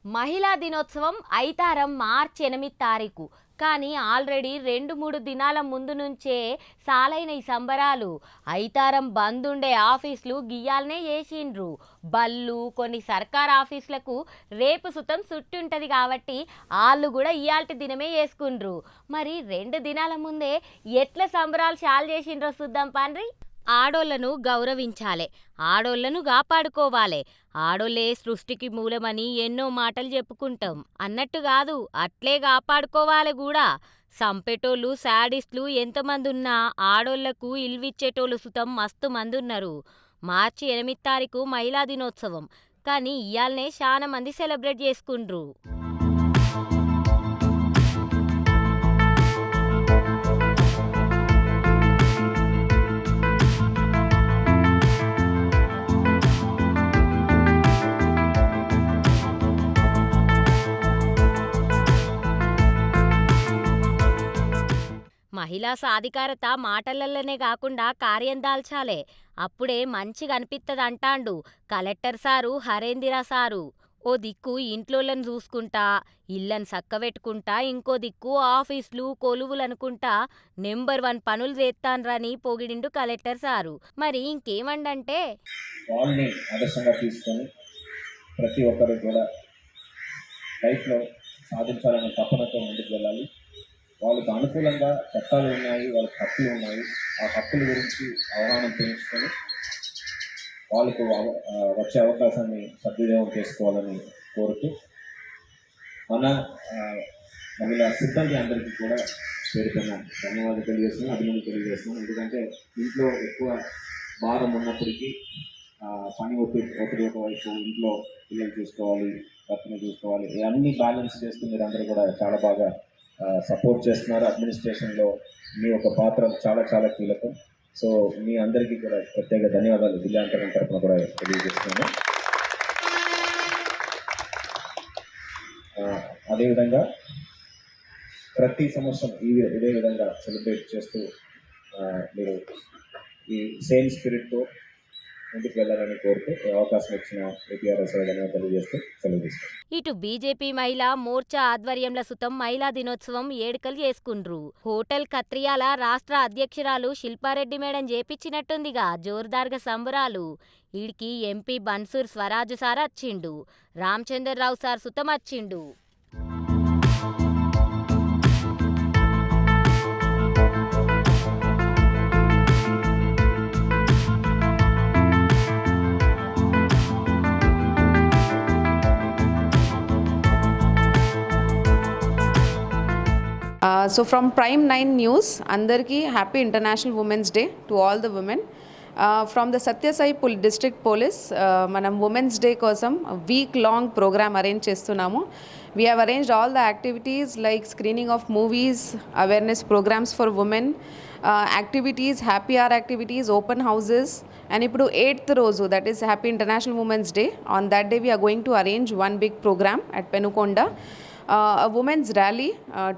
మహిళా దినోత్సవం ఐతారం మార్చి 8 తారీఖు. కానీ ఆల్రెడీ 2-3 దినాల ముందు నుంచే సాలైన ఈ సంబరాలు. ఐతారం బంద్ ఉండే ఆఫీసులు గియ్యాలనే చేసిండ్రు. బళ్ళు కొన్ని సర్కార్ ఆఫీసులకు రేపు సుతం సుట్టుంటది కాబట్టి వాళ్ళు కూడా ఇయాల్టి దినమే చేసుకుండ్రు. మరి 2 దినాల ముందే ఎట్లా సంబరాలు చాలు చేసిండ్రో చూద్దాం పాండ్రి. ఆడోళ్లను గౌరవించాలే, ఆడోళ్లను కాపాడుకోవాలే, ఆడోళ్లే సృష్టికి మూలమని ఎన్నో మాటలు చెప్పుకుంటాం. అన్నట్టు కాదు, అట్లే కాపాడుకోవాలి కూడా. సంపెటోళ్ళు శాడిస్టులు ఎంతమంది ఉన్నా ఆడోళ్లకు ఇల్విచ్చేటోళ్ళు సుతం మస్తు మంది ఉన్నారు. మార్చి 8 తారీఖు మహిళా దినోత్సవం, కానీ ఇయాల్నే చాలా మంది సెలబ్రేట్ చేసుకుండ్రు. మహిళా సాధికారత మాటలల్లనే కాకుండా కార్యం దాల్చాలే, అప్పుడే మంచిగా అనిపిస్తుంది అంటాండు కలెక్టర్ సారు హరేందిరా సారు. ఓ దిక్కు ఇంట్లోళ్ళని చూసుకుంటా, ఇళ్ళని చక్కబెట్టుకుంటా, ఇంకో దిక్కు ఆఫీసులు కొలువులు అనుకుంటా నెంబర్ 1 పనులు చేస్తాన్రని పొగిడిండు కలెక్టర్ సారు. మరి ఇంకేమండంటే, వాళ్ళని ఆదర్శంగా తీసుకొని ప్రతి ఒక్కరు కూడా లైఫ్లో సాధించాలనే తపనతో ముందుకు వెళ్ళాలి. వాళ్ళకు అనుకూలంగా చట్టాలు ఉన్నాయి, వాళ్ళకి హక్కులు ఉన్నాయి. ఆ హక్కుల గురించి అవగాహన పెంచుకొని వాళ్ళకు వచ్చే అవకాశాన్ని సద్వినియోగం చేసుకోవాలని కోరుతూ మన మహిళా సిబ్బంది అందరికీ కూడా పేరుకున్న ధన్యవాదాలు తెలియజేస్తున్నాం, అభినందనలు తెలియజేస్తున్నాం. ఎందుకంటే ఇంట్లో ఎక్కువ భారం ఉన్నప్పటికీ పని ఒకటి ఒకవైపు ఇంట్లో పిల్లలు చూసుకోవాలి, భర్తను చూసుకోవాలి, ఇవన్నీ బ్యాలెన్స్ చేస్తూ మీరు అందరూ కూడా చాలా బాగా సపోర్ట్ చేస్తున్నారు. అడ్మినిస్ట్రేషన్లో మీ యొక్క పాత్ర చాలా చాలా కీలకం. సో మీ అందరికీ కూడా ప్రత్యేక ధన్యవాదాలు జిల్లాంతరం తరఫున కూడా తెలియజేస్తున్నాను. అదేవిధంగా ప్రతి సంవత్సరం ఇదే విధంగా సెలబ్రేట్ చేస్తూ మీరు ఈ సేమ్ స్పిరిట్తో ముందుకు వెళ్ళాలని కోరుతూ అవకాశం ఇచ్చిన ఏపీఆర్ఎస్ తెలియజేస్తూ సెలవు. ఇటు బీజేపీ మహిళా మోర్చా ఆధ్వర్యంలో సుతం మహిళా దినోత్సవం ఏడుకలు చేసుకుండ్రు. హోటల్ కత్రియాల రాష్ట్ర అధ్యక్షురాలు శిల్పారెడ్డి మేడం చేపించినట్టుందిగా జోర్దార్గా సంబరాలు. ఈడికి ఎంపీ బన్సూర్ స్వరాజు సార్ వచ్చిండు, రామచంద్రరావు సార్ సుతం వచ్చిండు. So from Prime 9 News, Andarki Happy International Women's Day to all the women. From the Satya Sai District Police, Manam Women's Day kosam a week-long program arrange chestunamu. We have arranged all the activities like screening of movies, awareness programs for women, activities, happy hour activities, open houses. And ఇప్పుడు 8th రోజు, that is Happy International Women's Day. On that day, we are going to arrange one big program at Penukonda. A women's rally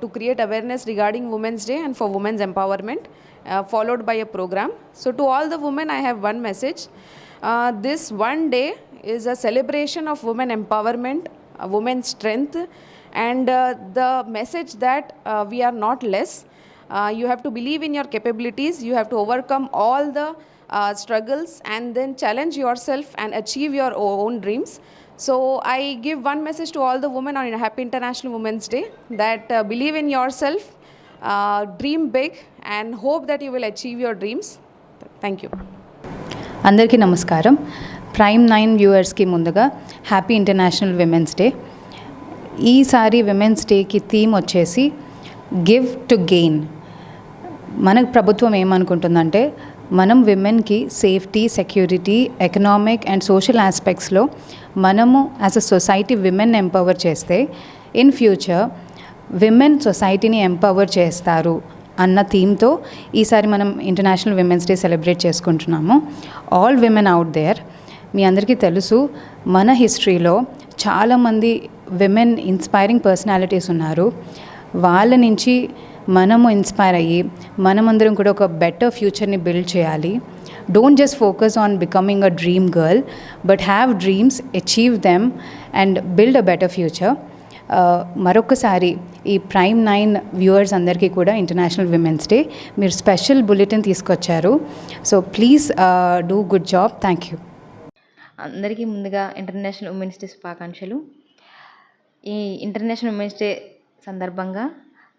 to create awareness regarding Women's Day and for women's empowerment, followed by a program. So to all the women, I have one message. This one day is a celebration of women empowerment, women's strength, and the message that we are not less. You have to believe in your capabilities. You have to overcome all the struggles and then challenge yourself and achieve your own dreams. So I give one message to all the women on Happy International Women's Day, that believe in yourself, dream big, and hope that you will achieve your dreams. Thank you. అందరికీ నమస్కారం. Prime 9 వ్యూవర్స్కి ముందుగా happy international women's day. ఈసారి women's డేకి theme వచ్చేసి give to gain. మన ప్రభుత్వం ఏమనుకుంటుందంటే, మనం విమెన్కి safety, security, economic and social ఆస్పెక్ట్స్లో మనము as a society women empower చేస్తే ఇన్ ఫ్యూచర్ విమెన్ సొసైటీని ఎంపవర్ చేస్తారు అన్న థీమ్తో ఈసారి మనం ఇంటర్నేషనల్ విమెన్స్ డే సెలబ్రేట్ చేసుకుంటున్నాము. ఆల్ విమెన్ అవుట్ దేర్, మీ అందరికీ తెలుసు మన హిస్టరీలో చాలామంది విమెన్ ఇన్స్పైరింగ్ పర్సనాలిటీస్ ఉన్నారు. వాళ్ళ నుంచి మనము ఇన్స్పైర్ అయ్యి మనమందరం కూడా ఒక బెటర్ ఫ్యూచర్ని బిల్డ్ చేయాలి. don't just focus on becoming a dream girl, but have dreams, achieve them, and build a better future. మరొకసారి ఈ ప్రైమ్ 9 వ్యూవర్స్ అందరికీ కూడా ఇంటర్నేషనల్ విమెన్స్ డే మీరు స్పెషల్ బులెటిన్ తీసుకొచ్చారు. So please do good job. Thank you. అందరికీ ముందుగా international women's day శుభాకాంక్షలు. ఈ ఇంటర్నేషనల్ ఉమెన్స్ డే సందర్భంగా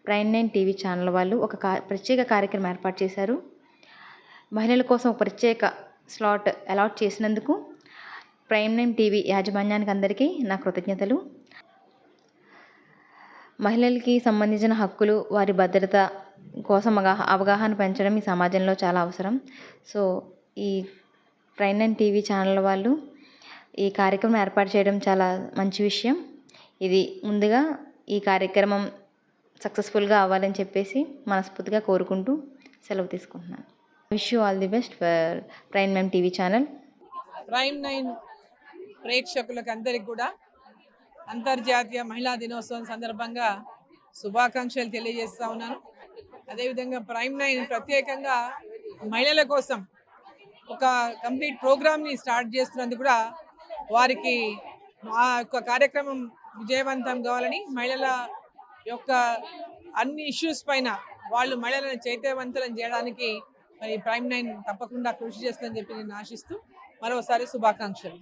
ప్రైమ్ 9 టీవీ ఛానల్ వాళ్ళు ఒక ప్రత్యేక కార్యక్రమం ఏర్పాటు చేశారు. మహిళల కోసం ఒక ప్రత్యేక స్లాట్ అలాట్ చేసినందుకు ప్రైమ్ 9 టీవీ యాజమాన్యానికి అందరికీ నా కృతజ్ఞతలు. మహిళలకి సంబంధించిన హక్కులు, వారి భద్రత కోసం అవగాహన పెంచడం ఈ సమాజంలో చాలా అవసరం. సో ఈ ప్రైమ్ 9 టీవీ ఛానల్ వాళ్ళు ఈ కార్యక్రమం ఏర్పాటు చేయడం చాలా మంచి విషయం. ఇది ముందుగా ఈ కార్యక్రమం సక్సెస్ఫుల్గా అవ్వాలని చెప్పేసి మనస్ఫూర్తిగా కోరుకుంటూ సెలవు తీసుకుంటున్నాను. Wish you all the best for prime 9 TV channel. Prime 9 ప్రేక్షకులకు అందరికి కూడా అంతర్జాతీయ మహిళా దినోత్సవం సందర్భంగా శుభాకాంక్షలు తెలియజేస్తా ఉన్నాను. అదేవిధంగా ప్రైమ్ 9 ప్రత్యేకంగా మహిళల కోసం ఒక కంప్లీట్ ప్రోగ్రామ్ని స్టార్ట్ చేస్తున్నందుకు కూడా వారికి ఆ యొక్క కార్యక్రమం విజయవంతం కావాలని, మహిళల యొక్క అన్ని ఇష్యూస్ పైన వాళ్ళు మహిళలను చైతన్యవంతులను చేయడానికి మరి ప్రైమ్ 9 తప్పకుండా కృషి చేస్తుందని చెప్పి నేను ఆశిస్తూ మరోసారి శుభాకాంక్షలు.